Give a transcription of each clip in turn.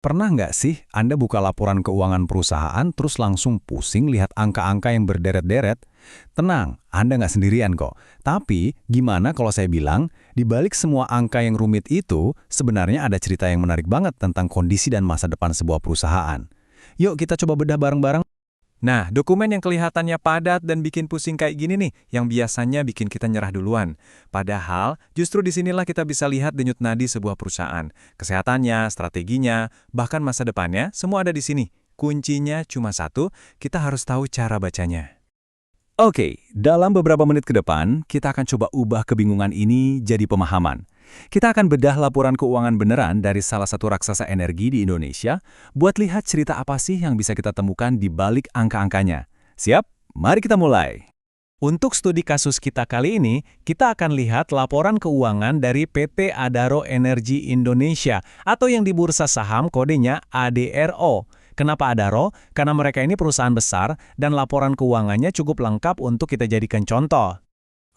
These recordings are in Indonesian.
Pernah nggak sih Anda buka laporan keuangan perusahaan terus langsung pusing lihat angka-angka yang berderet-deret? Tenang, Anda nggak sendirian kok. Tapi, gimana kalau saya bilang, di balik semua angka yang rumit itu, sebenarnya ada cerita yang menarik banget tentang kondisi dan masa depan sebuah perusahaan. Yuk kita coba bedah bareng-bareng. Nah, dokumen yang kelihatannya padat dan bikin pusing kayak gini nih, yang biasanya bikin kita nyerah duluan. Padahal, justru disinilah kita bisa lihat denyut nadi sebuah perusahaan. Kesehatannya, strateginya, bahkan masa depannya, semua ada di sini. Kuncinya cuma satu, kita harus tahu cara bacanya. Oke, dalam beberapa menit ke depan, kita akan coba ubah kebingungan ini jadi pemahaman. Kita akan bedah laporan keuangan beneran dari salah satu raksasa energi di Indonesia buat lihat cerita apa sih yang bisa kita temukan di balik angka-angkanya. Siap? Mari kita mulai. Untuk studi kasus kita kali ini, kita akan lihat laporan keuangan dari PT Adaro Energi Indonesia atau yang di bursa saham kodenya ADRO. Kenapa Adaro? Karena mereka ini perusahaan besar dan laporan keuangannya cukup lengkap untuk kita jadikan contoh.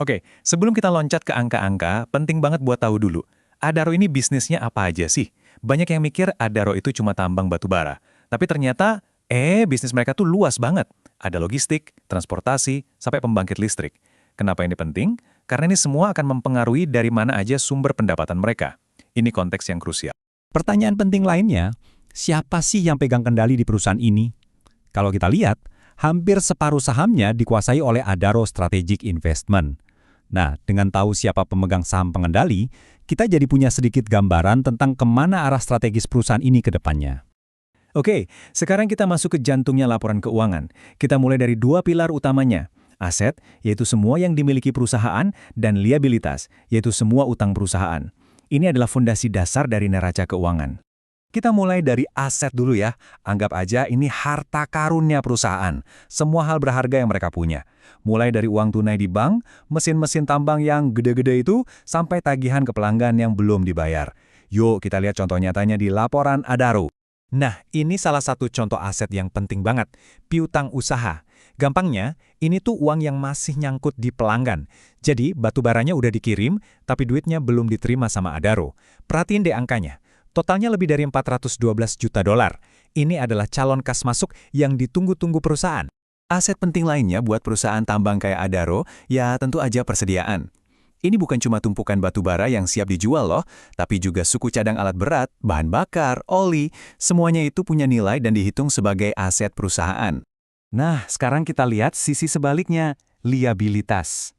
Oke, sebelum kita loncat ke angka-angka, penting banget buat tahu dulu. Adaro ini bisnisnya apa aja sih? Banyak yang mikir Adaro itu cuma tambang batu bara. Tapi ternyata, bisnis mereka tuh luas banget. Ada logistik, transportasi, sampai pembangkit listrik. Kenapa ini penting? Karena ini semua akan mempengaruhi dari mana aja sumber pendapatan mereka. Ini konteks yang krusial. Pertanyaan penting lainnya, siapa sih yang pegang kendali di perusahaan ini? Kalau kita lihat, hampir separuh sahamnya dikuasai oleh Adaro Strategic Investment. Nah, dengan tahu siapa pemegang saham pengendali, kita jadi punya sedikit gambaran tentang kemana arah strategis perusahaan ini ke depannya. Oke, sekarang kita masuk ke jantungnya laporan keuangan. Kita mulai dari dua pilar utamanya. Aset, yaitu semua yang dimiliki perusahaan, dan liabilitas, yaitu semua utang perusahaan. Ini adalah fondasi dasar dari neraca keuangan. Kita mulai dari aset dulu ya. Anggap aja ini harta karunnya perusahaan. Semua hal berharga yang mereka punya. Mulai dari uang tunai di bank, mesin-mesin tambang yang gede-gede itu, sampai tagihan ke pelanggan yang belum dibayar. Yuk kita lihat contoh nyatanya di laporan Adaro. Nah, ini salah satu contoh aset yang penting banget. Piutang usaha. Gampangnya, ini tuh uang yang masih nyangkut di pelanggan. Jadi, batu baranya udah dikirim, tapi duitnya belum diterima sama Adaro. Perhatiin deh angkanya. Totalnya lebih dari 412 juta dolar. Ini adalah calon kas masuk yang ditunggu-tunggu perusahaan. Aset penting lainnya buat perusahaan tambang kayak Adaro, ya tentu aja persediaan. Ini bukan cuma tumpukan batu bara yang siap dijual loh, tapi juga suku cadang alat berat, bahan bakar, oli, semuanya itu punya nilai dan dihitung sebagai aset perusahaan. Nah, sekarang kita lihat sisi sebaliknya, liabilitas.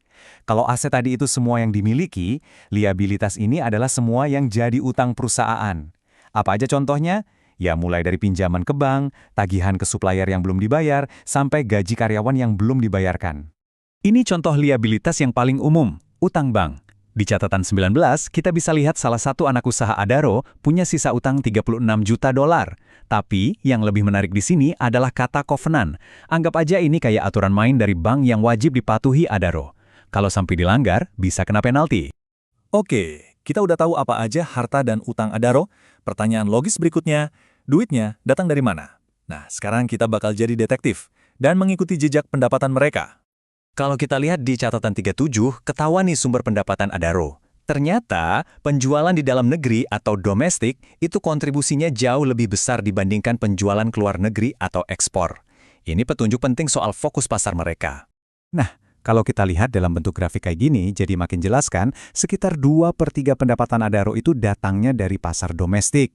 Kalau aset tadi itu semua yang dimiliki, liabilitas ini adalah semua yang jadi utang perusahaan. Apa aja contohnya? Ya mulai dari pinjaman ke bank, tagihan ke supplier yang belum dibayar, sampai gaji karyawan yang belum dibayarkan. Ini contoh liabilitas yang paling umum, utang bank. Di catatan 19, kita bisa lihat salah satu anak usaha Adaro punya sisa utang 36 juta dolar. Tapi, yang lebih menarik di sini adalah kata covenant. Anggap aja ini kayak aturan main dari bank yang wajib dipatuhi Adaro. Kalau sampai dilanggar, bisa kena penalti. Oke, kita udah tahu apa aja harta dan utang Adaro. Pertanyaan logis berikutnya, duitnya datang dari mana? Nah, sekarang kita bakal jadi detektif dan mengikuti jejak pendapatan mereka. Kalau kita lihat di catatan 37, ketahuan nih sumber pendapatan Adaro. Ternyata, penjualan di dalam negeri atau domestik itu kontribusinya jauh lebih besar dibandingkan penjualan ke luar negeri atau ekspor. Ini petunjuk penting soal fokus pasar mereka. Nah, kalau kita lihat dalam bentuk grafik kayak gini, jadi makin jelas kan, sekitar 2/3 pendapatan Adaro itu datangnya dari pasar domestik.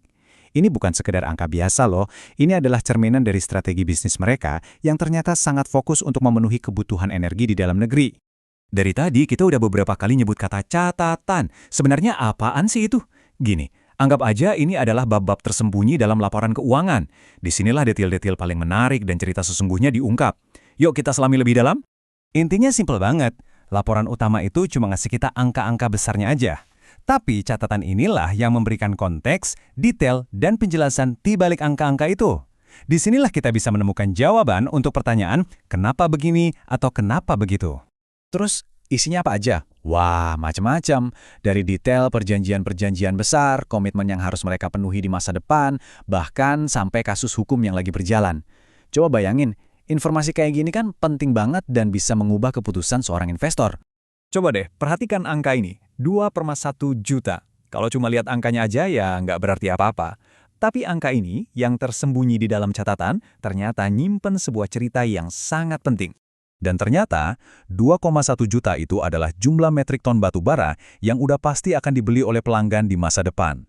Ini bukan sekedar angka biasa loh, ini adalah cerminan dari strategi bisnis mereka yang ternyata sangat fokus untuk memenuhi kebutuhan energi di dalam negeri. Dari tadi kita udah beberapa kali nyebut kata catatan. Sebenarnya apaan sih itu? Gini, anggap aja ini adalah bab-bab tersembunyi dalam laporan keuangan. Disinilah detail-detail paling menarik dan cerita sesungguhnya diungkap. Yuk kita selami lebih dalam. Intinya simpel banget, laporan utama itu cuma ngasih kita angka-angka besarnya aja. Tapi catatan inilah yang memberikan konteks, detail, dan penjelasan di balik angka-angka itu. Disinilah kita bisa menemukan jawaban untuk pertanyaan kenapa begini atau kenapa begitu. Terus isinya apa aja? Wah, macam-macam. Dari detail perjanjian-perjanjian besar, komitmen yang harus mereka penuhi di masa depan, bahkan sampai kasus hukum yang lagi berjalan. Coba bayangin, informasi kayak gini kan penting banget dan bisa mengubah keputusan seorang investor. Coba deh, perhatikan angka ini, 2/1 juta. Kalau cuma lihat angkanya aja ya nggak berarti apa-apa. Tapi angka ini, yang tersembunyi di dalam catatan, ternyata nyimpen sebuah cerita yang sangat penting. Dan ternyata, 2,1 juta itu adalah jumlah metrik ton batu bara yang udah pasti akan dibeli oleh pelanggan di masa depan.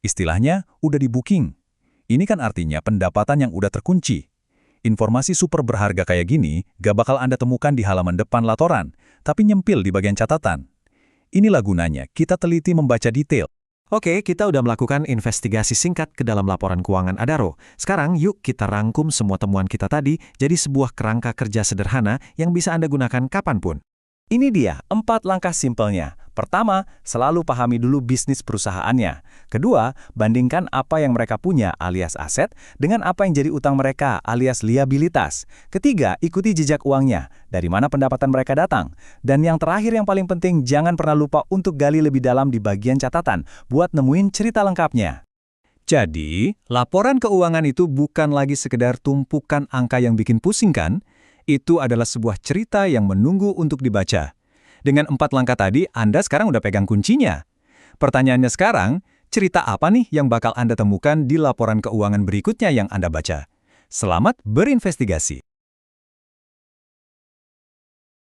Istilahnya, udah di-booking. Ini kan artinya pendapatan yang udah terkunci. Informasi super berharga kayak gini gak bakal Anda temukan di halaman depan laporan, tapi nyempil di bagian catatan. Inilah gunanya kita teliti membaca detail. Oke, kita udah melakukan investigasi singkat ke dalam laporan keuangan Adaro. Sekarang yuk kita rangkum semua temuan kita tadi jadi sebuah kerangka kerja sederhana yang bisa Anda gunakan kapanpun. Ini dia 4 langkah simpelnya. Pertama, selalu pahami dulu bisnis perusahaannya. Kedua, bandingkan apa yang mereka punya alias aset dengan apa yang jadi utang mereka alias liabilitas. Ketiga, ikuti jejak uangnya, dari mana pendapatan mereka datang. Dan yang terakhir yang paling penting, jangan pernah lupa untuk gali lebih dalam di bagian catatan buat nemuin cerita lengkapnya. Jadi, laporan keuangan itu bukan lagi sekedar tumpukan angka yang bikin pusing kan? Itu adalah sebuah cerita yang menunggu untuk dibaca. Dengan 4 langkah tadi, Anda sekarang udah pegang kuncinya. Pertanyaannya sekarang, cerita apa nih yang bakal Anda temukan di laporan keuangan berikutnya yang Anda baca? Selamat berinvestigasi!